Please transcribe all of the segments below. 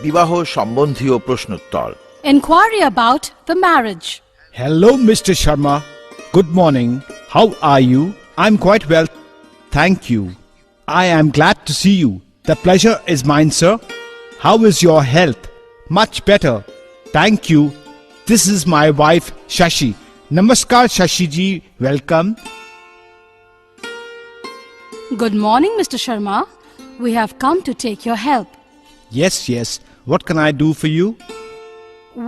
বিবাহ সম্বন্ধীয় প্রশ্নোত্তর। Inquiry about the marriage. Hello, Mr. Sharma. Good morning. How are you? I'm quite well, thank you. I am glad to see you. The pleasure is mine, sir. How is your health? Much better, thank you. This is my wife, Shashi. Namaskar, Shashi ji. Welcome. Good morning, Mr. Sharma. We have come to take your help. Yes. What can I do for you?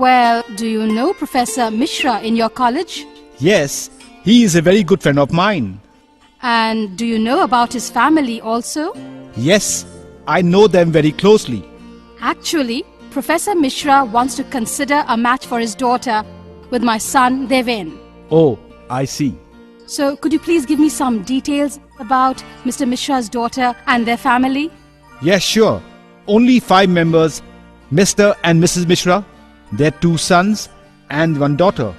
Well, do you know Professor Mishra in your college? Yes, he is a very good friend of mine. And do you know about his family also? Yes, I know them very closely. Actually, Professor Mishra wants to consider a match for his daughter with my son Deven. Oh, I see. So, could you please give me some details about Mr. Mishra's daughter and their family? Yes, sure. Only 5 members, Mr. and Mrs. Mishra, their 2 sons and 1 daughter.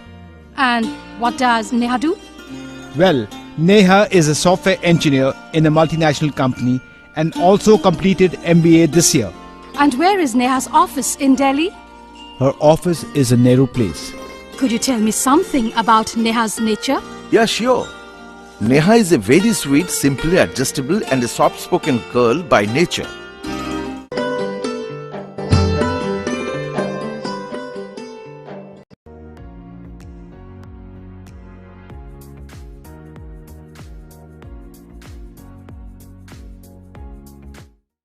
And what does Neha do? Well, Neha is a software engineer in a multinational company and also completed MBA this year. And where is Neha's office in Delhi? Her office is a Nehru Place. Could you tell me something about Neha's nature? Yeah, sure. Neha is a very sweet, simply adjustable and a soft-spoken girl by nature.